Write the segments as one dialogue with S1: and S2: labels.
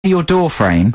S1: your door frame,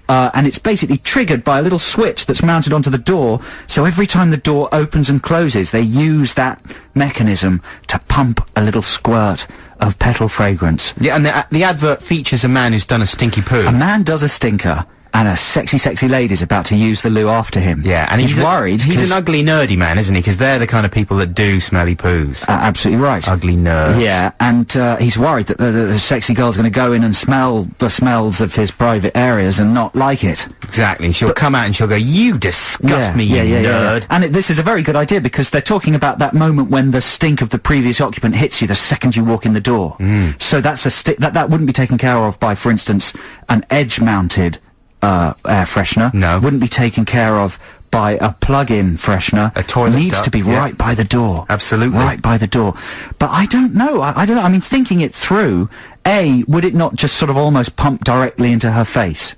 S1: and it's basically triggered by a little switch that's mounted onto the door, so every time the door opens and closes, they use that mechanism to pump a little squirt of petal fragrance.
S2: Yeah, and the advert features a man who's done a stinky poo.
S1: A man does a stinker, and a sexy lady's about to use the loo after him.
S2: Yeah, and he's
S1: worried.
S2: He's an ugly, nerdy man, isn't he? Because they're the kind of people that do smelly poos.
S1: Absolutely right.
S2: Ugly nerds.
S1: Yeah, and he's worried that the sexy girl's going to go in and smell the smells of his private areas and not like it.
S2: Exactly. She'll come out and she'll go, "You disgust me, you nerd."
S1: And this is a very good idea, because they're talking about that moment when the stink of the previous occupant hits you the second you walk in the door. So that's that wouldn't be taken care of by, for instance, an edge-mounted air freshener.
S2: No.
S1: Wouldn't be taken care of by a plug-in freshener.
S2: A toilet
S1: needs
S2: duct,
S1: to be right by the door.
S2: Absolutely.
S1: Right by the door. But I don't know. I don't know. I mean, thinking it through, would it not just sort of almost pump directly into her face?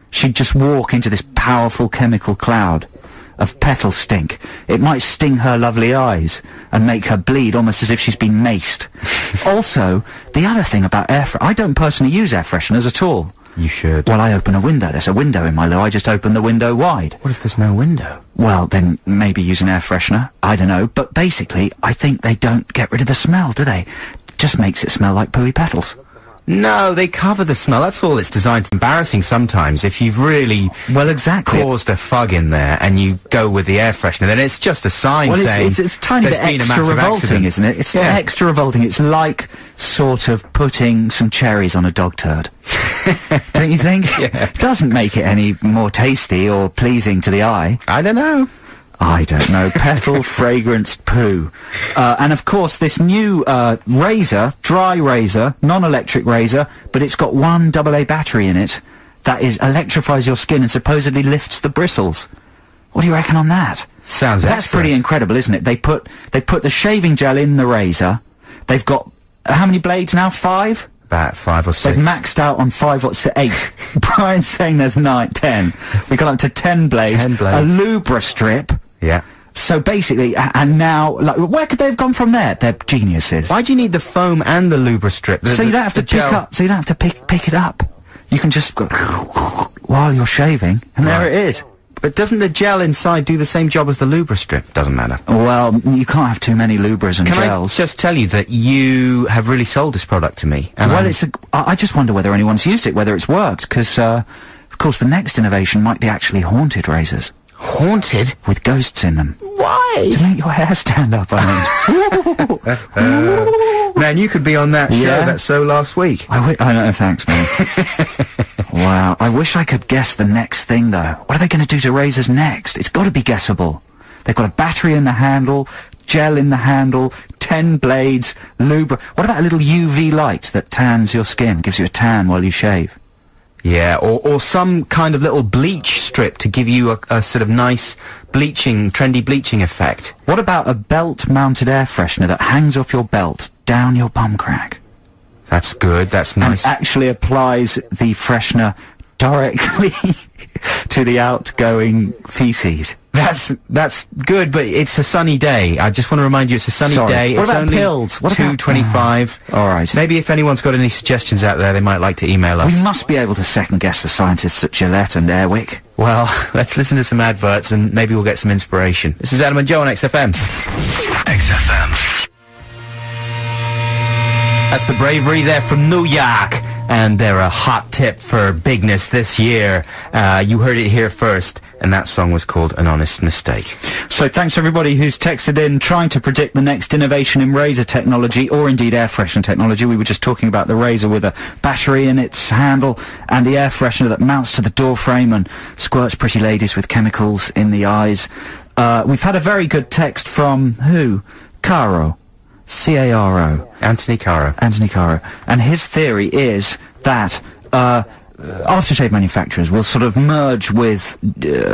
S1: She'd just walk into this powerful chemical cloud of petal stink. It might sting her lovely eyes and make her bleed almost as if she's been maced. Also, the other thing about I don't personally use air fresheners at all.
S2: You should.
S1: Well, I open a window. There's a window in my loo. I just open the window wide.
S2: What if there's no window?
S1: Well, then maybe use an air freshener. I don't know. But basically, I think they don't get rid of the smell, do they? Just makes it smell like pooey petals.
S2: No, they cover the smell. That's all it's designed to. Embarrassing sometimes if you've really caused a fug in there and you go with the air freshener, then it's just a sign saying
S1: it's tiny bit extra revolting, isn't it? It's extra revolting. It's like sort of putting some cherries on a dog turd. Don't you think?
S2: Yeah.
S1: Doesn't make it any more tasty or pleasing to the eye.
S2: I don't know.
S1: Petal fragrance poo. And of course this new razor, dry razor, non-electric razor, but it's got one AA battery in it that electrifies your skin and supposedly lifts the bristles. What do you reckon on that?
S2: Sounds
S1: That's pretty incredible, isn't it? They put the shaving gel in the razor. They've got how many blades now? 5?
S2: About 5 or 6.
S1: They've maxed out on 5 or 8. Brian's saying there's 10. We got up to 10 blades.
S2: 10 blades.
S1: A Lubra strip.
S2: Yeah.
S1: So basically, and now, like, where could they have gone from there? They're geniuses.
S2: Why do you need the foam and the Lubra strip?
S1: So you don't have to pick it up. You can just go while you're shaving, and there it is.
S2: But doesn't the gel inside do the same job as the Lubra strip? Doesn't matter.
S1: Well, you can't have too many Lubras and gels.
S2: Can I just tell you that you have really sold this product to me? And
S1: well, I just wonder whether anyone's used it, whether it's worked, because, of course, the next innovation might be actually haunted razors.
S2: Haunted?
S1: With ghosts in them.
S2: Why?
S1: To make your hair stand up, I
S2: mean. Man, you could be on that show. That's so last week.
S1: I know, thanks, man. Wow, I wish I could guess the next thing, though. What are they going to do to razors next? It's got to be guessable. They've got a battery in the handle, gel in the handle, 10 blades, Lubra. What about a little UV light that tans your skin, gives you a tan while you shave?
S2: Yeah, or some kind of little bleach strip to give you a sort of nice trendy bleaching effect.
S1: What about a belt-mounted air freshener that hangs off your belt, down your bum crack?
S2: That's good, that's nice.
S1: And actually applies the freshener directly to the outgoing feces.
S2: That's good, but it's a sunny day. I just want to remind you, it's a sunny day.
S1: What
S2: it's
S1: about
S2: only
S1: pills? What
S2: 2:25.
S1: All right.
S2: Maybe if anyone's got any suggestions out there, they might like to email us.
S1: We must be able to second-guess the scientists at Gillette and Airwick.
S2: Well, let's listen to some adverts and maybe we'll get some inspiration. This is Adam and Joe on XFM. XFM. That's the Bravery there from New York. And they're a hot tip for bigness this year. You heard it here first, and that song was called An Honest Mistake.
S1: So thanks to everybody who's texted in trying to predict the next innovation in razor technology, or indeed air freshener technology. We were just talking about the razor with a battery in its handle, and the air freshener that mounts to the door frame and squirts pretty ladies with chemicals in the eyes. We've had a very good text from who? Caro. C-A-R-O.
S2: Anthony Caro.
S1: Anthony Caro. And his theory is that aftershave manufacturers will sort of merge with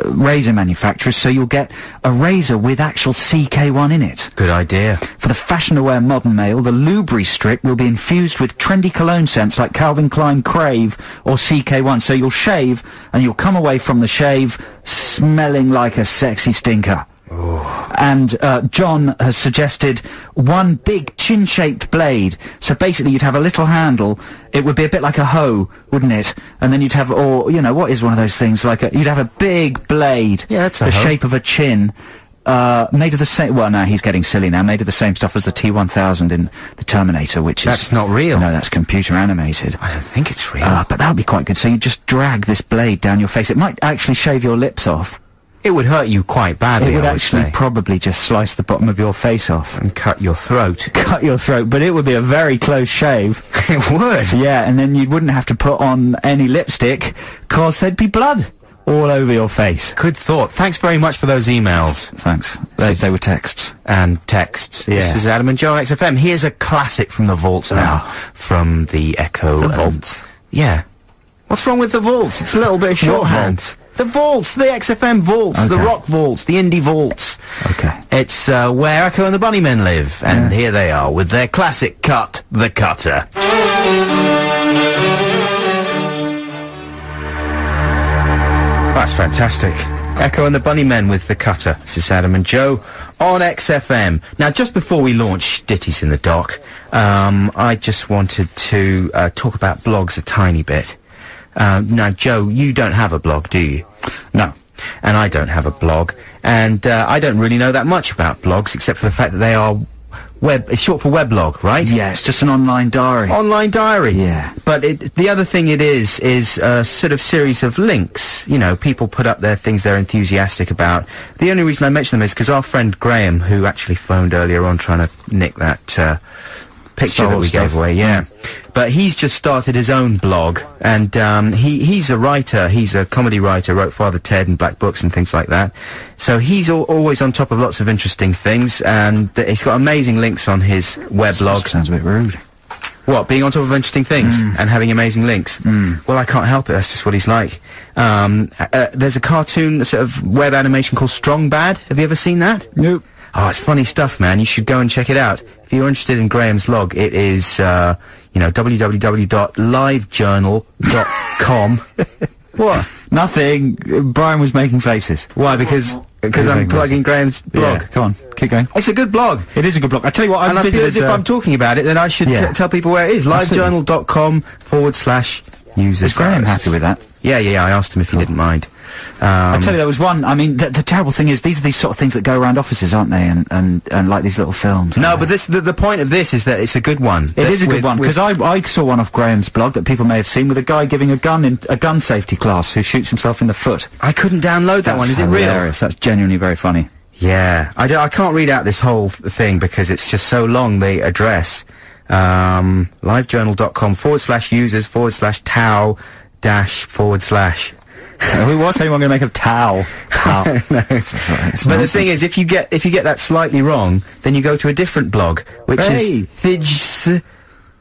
S1: razor manufacturers, so you'll get a razor with actual CK1 in it.
S2: Good idea.
S1: For the fashion-aware modern male, the Lubri strip will be infused with trendy cologne scents like Calvin Klein Crave or CK1, so you'll shave and you'll come away from the shave smelling like a sexy stinker.
S2: Ooh.
S1: And John has suggested one big chin-shaped blade. So basically you'd have a little handle. It would be a bit like a hoe, wouldn't it? And then you'd have, or, you know, what is one of those things? Like you'd have a big blade.
S2: Yeah, that's a
S1: the
S2: hoe.
S1: shape of a chin. Made of the same, well, no, he's getting silly now, made of the same stuff as the T-1000 in the Terminator, which is...
S2: That's not real.
S1: No, that's computer animated.
S2: I don't think it's real.
S1: But that would be quite good. So you just drag this blade down your face. It might actually shave your lips off.
S2: It would hurt you quite badly,
S1: It would
S2: I
S1: actually
S2: say.
S1: probably just slice the bottom of your face off.
S2: And cut your throat.
S1: Cut your throat, but it would be a very close shave.
S2: It would.
S1: Yeah, and then you wouldn't have to put on any lipstick, 'cause there'd be blood all over your face.
S2: Good thought. Thanks very much for those emails.
S1: Thanks. They were texts.
S2: And texts.
S1: Yeah.
S2: This is Adam and Joe on XFM. Here's a classic from the vaults now. From the Echo.
S1: The vaults?
S2: Yeah. What's wrong with the vaults? It's a little bit of shorthand.
S1: vaults?
S2: The vaults, the XFM vaults, the
S1: Okay.
S2: rock vaults, the indie vaults.
S1: Okay.
S2: It's where Echo and the Bunnymen live, and here they are with their classic cut, The Cutter. That's fantastic. Echo and the Bunnymen with The Cutter. This is Adam and Joe on XFM. Now, just before we launch Ditties in the Dock, I just wanted to talk about blogs a tiny bit. Now, Joe, you don't have a blog, do you?
S1: No.
S2: And I don't have a blog, and I don't really know that much about blogs, except for the fact that they are it's short for weblog, right?
S1: Yeah, it's just an online diary.
S2: Online diary.
S1: Yeah.
S2: But the other thing it is a sort of series of links. You know, people put up their things they're enthusiastic about. The only reason I mention them is because our friend Graham, who actually phoned earlier on trying to nick that picture that we gave away, yeah. But he's just started his own blog, and he's a writer, he's a comedy writer, wrote Father Ted and Black Books and things like that. So he's always on top of lots of interesting things, and he's got amazing links on his weblog.
S1: Sounds a bit rude.
S2: What, being on top of interesting things and having amazing links? Well, I can't help it, that's just what he's like. There's a cartoon, sort of web animation called Strong Bad. Have you ever seen that?
S1: Nope.
S2: Oh, it's funny stuff, man. You should go and check it out. If you're interested in Graham's log, it is, www.livejournal.com.
S1: What? Nothing. Brian was making faces.
S2: Why? Because I'm plugging Graham's blog.
S1: Yeah, come on, keep going.
S2: It's a good blog.
S1: It is a good blog. I tell you what,
S2: And I feel as if I'm talking about it, then I should tell people where it is. livejournal.com/users.
S1: Is Graham happy with that?
S2: Yeah, I asked him if he didn't mind.
S1: I tell you, there was one. I mean, the terrible thing is, these are these sort of things that go around offices, aren't they? And like these little films.
S2: No, but the point of this is that it's a good one.
S1: It is a good one, because I saw one off Graham's blog that people may have seen with a guy giving a gun in a gun safety class who shoots himself in the foot.
S2: I couldn't download that one. Is it real?
S1: Hilarious. That's genuinely very funny.
S2: Yeah, I can't read out this whole thing because it's just so long, the address. livejournal.com/users/tau --
S1: What's anyone going to make of Tau?
S2: No. But the thing is, if you get that slightly wrong, then you go to a different blog, which is Thijs.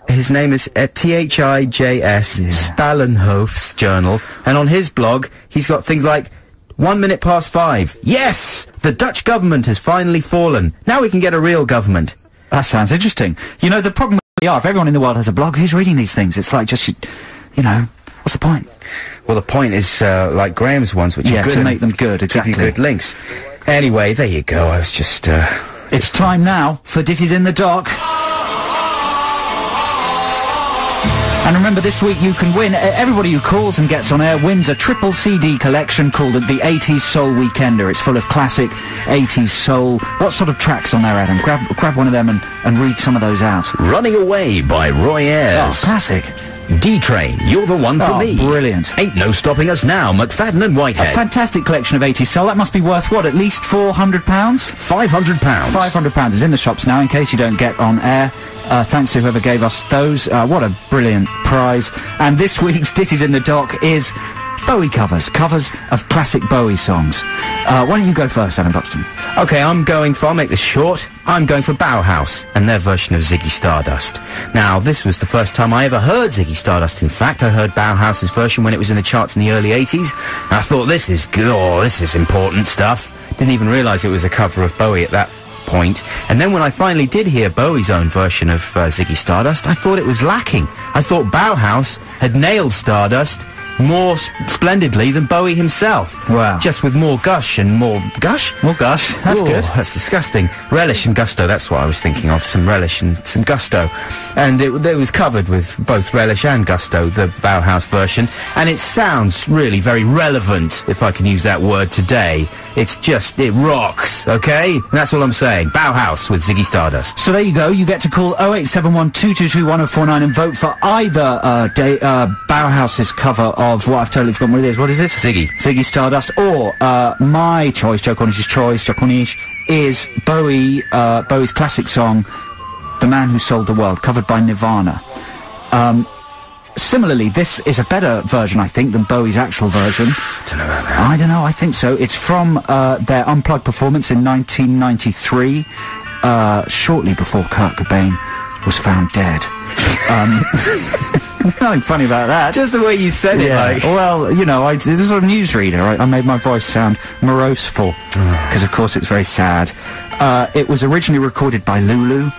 S2: His name is THIJS Stalenhoof's journal, and on his blog he's got things like 1 minute past 5. Yes, the Dutch government has finally fallen. Now we can get a real government.
S1: That sounds interesting. You know, the problem we are, if everyone in the world has a blog, who's reading these things? It's like just, you know, what's the point?
S2: Well, the point is, like Graham's ones, which are good.
S1: to make them good, exactly.
S2: Good links. Anyway, there you go. I was just,
S1: It's time now for Ditties in the Dock. And remember, this week you can win. Everybody who calls and gets on air wins a triple CD collection called the 80s Soul Weekender. It's full of classic 80s soul. What sort of tracks on there, Adam? Grab one of them and read some of those out.
S2: Running Away by Roy Ayers.
S1: Oh, classic.
S2: D-Train, You're the One for Me.
S1: Brilliant.
S2: Ain't No Stopping Us Now, McFadden and
S1: A
S2: Whitehead.
S1: fantastic collection of 80s soul. That must be worth, what, at least £400?
S2: £500.
S1: £500 is in the shops now, in case you don't get on air. Thanks to whoever gave us those. What a brilliant prize. And this week's Ditties in the Dock is Bowie covers of classic Bowie songs. Why don't you go first, Adam Buxton?
S2: Okay, I'll make this short. I'm going for Bauhaus and their version of Ziggy Stardust. Now, this was the first time I ever heard Ziggy Stardust. In fact, I heard Bauhaus's version when it was in the charts in the early 80s. And I thought, this is good, this is important stuff. Didn't even realise it was a cover of Bowie at that point. And then when I finally did hear Bowie's own version of Ziggy Stardust, I thought it was lacking. I thought Bauhaus had nailed Stardust, more splendidly than Bowie himself.
S1: Wow.
S2: Just with more gush and more... Gush?
S1: More gush. That's
S2: Ooh,
S1: good.
S2: That's disgusting. Relish and gusto, that's what I was thinking of. Some relish and some gusto. And it was covered with both relish and gusto, the Bauhaus version. And it sounds really very relevant, if I can use that word today. It's just, it rocks, okay? And that's all I'm saying. Bauhaus with Ziggy Stardust.
S1: So there you go. You get to call 0871 222 1049 and vote for either Bauhaus's cover of what I've totally forgotten what it is. What is it? Ziggy Stardust. Or my choice, Joe Cornish's choice, Joe Cornish, is Bowie's classic song, The Man Who Sold the World, covered by Nirvana. Similarly, this is a better version, I think, than Bowie's actual version.
S2: Don't know about that.
S1: I don't know, I think so. It's from their Unplugged performance in 1993, shortly before Kurt Cobain was found dead. Nothing funny about that.
S2: Just the way you said it, like...
S1: Well, you know, this is a newsreader. I made my voice sound moroseful, because of course it's very sad. It was originally recorded by Lulu,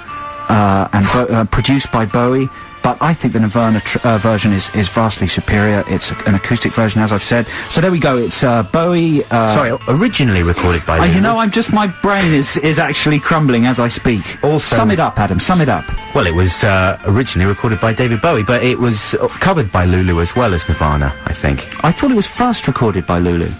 S1: and produced by Bowie, but I think the Nirvana version is vastly superior. It's an acoustic version, as I've said. So there we go. It's Bowie.
S2: Sorry, originally recorded by Lulu.
S1: You know, my brain is actually crumbling as I speak.
S2: Also,
S1: sum it up, Adam. Sum it up.
S2: Well, it was originally recorded by David Bowie, but it was covered by Lulu as well as Nirvana, I think.
S1: I thought it was first recorded by Lulu.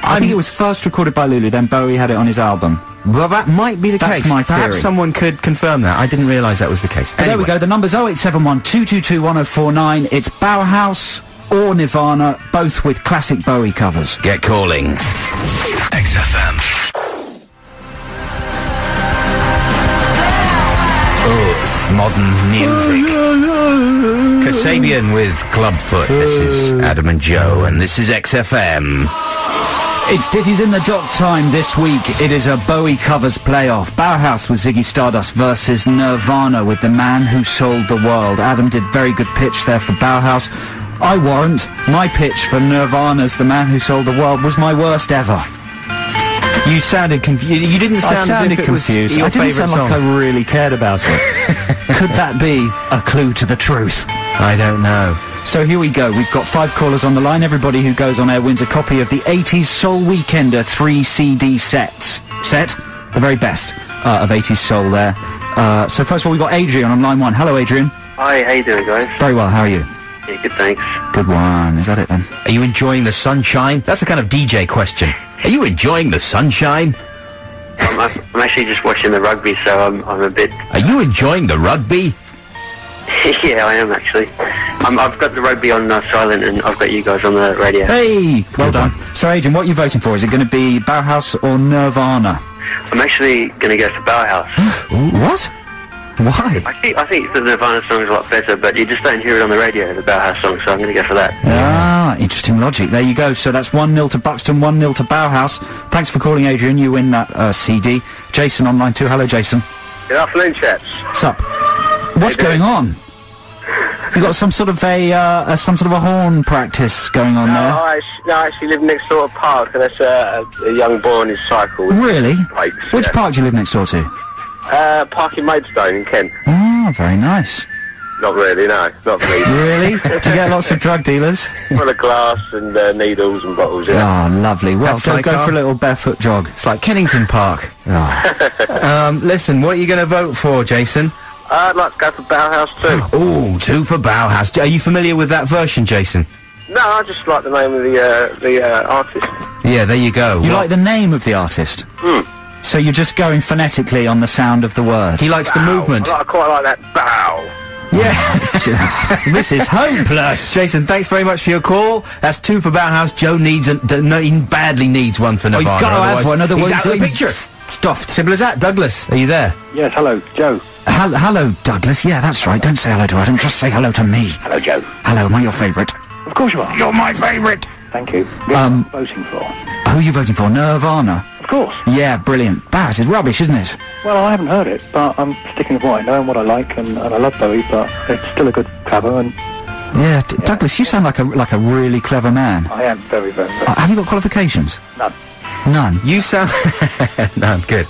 S1: I think it was first recorded by Lulu, then Bowie had it on his album.
S2: Well, that might be the
S1: That's
S2: case.
S1: my theory.
S2: Perhaps someone could confirm that. I didn't realise that was the case.
S1: But there we go. The number's 0871 222 1049. It's Bauhaus or Nirvana, both with classic Bowie covers.
S2: Get calling. XFM. Oh, it's modern music. Kasabian with Clubfoot. This is Adam and Joe, and this is XFM.
S1: It's Ditties in the Dock time this week. It is a Bowie covers playoff. Bauhaus with Ziggy Stardust versus Nirvana with The Man Who Sold the World. Adam did very good pitch there for Bauhaus. I warrant my pitch for Nirvana's The Man Who Sold the World was my worst ever.
S2: You sounded confused. You didn't sound as if it was your
S1: I didn't
S2: favourite
S1: sound
S2: song.
S1: like I really cared about it. Could that be a clue to the truth?
S2: I don't know.
S1: So here we go. We've got 5 callers on the line. Everybody who goes on air wins a copy of the 80s Soul Weekender 3 CD set. The very best of 80s Soul there. So first of all, we've got Adrian on line 1. Hello, Adrian.
S3: Hi, how you doing, guys?
S1: Very well, how are you?
S3: Yeah, good, thanks.
S1: Good one. Is that it then?
S2: Are you enjoying the sunshine? That's a kind of DJ question. Are you enjoying the sunshine?
S3: I'm actually just watching the rugby, so I'm a bit...
S2: Are you enjoying the rugby?
S3: Yeah, I am, actually. I've got the rugby on silent, and I've got you guys on the radio.
S1: Hey! Well done. So, Adrian, what are you voting for? Is it going to be Bauhaus or Nirvana?
S3: I'm actually going to go for Bauhaus.
S1: What? Why?
S3: I think the Nirvana song's a lot better, but you just don't hear it on the radio, the Bauhaus song, so I'm going to go for that.
S1: Ah, interesting logic. There you go. So that's 1-0 to Buxton, 1-0 to Bauhaus. Thanks for calling, Adrian. You win that CD. Jason on line 2. Hello, Jason.
S4: Good afternoon, chaps.
S1: Sup? What's going on? You got some sort of a horn practice going on there?
S4: I actually live next door to a park, and there's a young boy on his cycle. With
S1: Really?
S4: bikes,
S1: Which
S4: yeah.
S1: park do you live next door to?
S4: Park in Maidstone in Kent.
S1: Oh, very nice.
S4: Not really, no. Not me.
S1: Really? Do you get lots of drug dealers?
S4: Full of glass and needles and bottles, yeah.
S1: Oh, lovely. Well,
S2: That's like
S1: go
S2: our-
S1: for a little barefoot jog.
S2: It's like Kennington Park.
S1: Oh.
S2: Listen, what are you going to vote for, Jason?
S4: I'd like to go for Bauhaus too.
S2: Ooh, 2 for Bauhaus. Are you familiar with that version, Jason?
S4: No, I just like the name of the artist.
S2: Yeah, there you go.
S1: You like the name of the artist? So you're just going phonetically on the sound of the word?
S2: He likes the movement.
S4: I quite like that bow.
S2: Yeah.
S1: This is hopeless.
S2: Jason, thanks very much for your call. That's 2 for Bauhaus. Joe needs he badly needs one for Nirvana.
S1: You've got to have one,
S2: otherwise
S1: otherwise
S2: he's out of the
S1: he's
S2: picture.
S1: Stuffed.
S2: Simple as that. Douglas, are you there?
S4: Yes, hello, Joe.
S1: Hello, Douglas. Yeah, that's right. Don't say hello to Adam. Just say hello to me.
S4: Hello, Joe.
S1: Hello, am I your favourite?
S4: Of course you are.
S1: You're my favourite.
S4: Thank you. Who are you voting for?
S1: Who are you voting for? Nirvana?
S4: Of course.
S1: Yeah, brilliant. Baz is rubbish, isn't it?
S4: Well, I haven't heard it, but I'm sticking with what I know and what I like, and I love Bowie, but it's still a good cover, and
S1: Yeah, Douglas, you sound like a really clever man.
S4: I am very, very, very...
S1: Have you got qualifications?
S4: None.
S1: None.
S2: You sound... No, I'm good.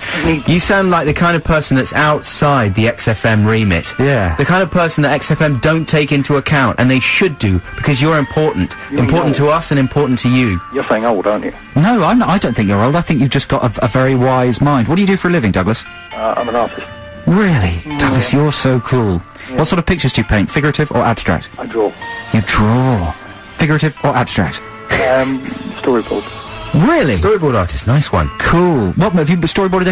S2: You sound like the kind of person that's outside the XFM remit.
S1: Yeah.
S2: The kind of person that XFM don't take into account, and they should do, because you're important.
S4: mean
S2: Important to us and important to you.
S4: You're saying old, aren't you?
S1: No, I'm not, I don't think you're old. I think you've just got a very wise mind. What do you do for a living, Douglas?
S4: I'm an artist.
S1: Really? Douglas, you're so cool. What sort of pictures do you paint? Figurative or abstract?
S4: I draw.
S1: You draw. Figurative or abstract?
S4: Storyboard.
S1: Really?
S2: Storyboard artist, nice one.
S1: Cool. What, have you storyboarded any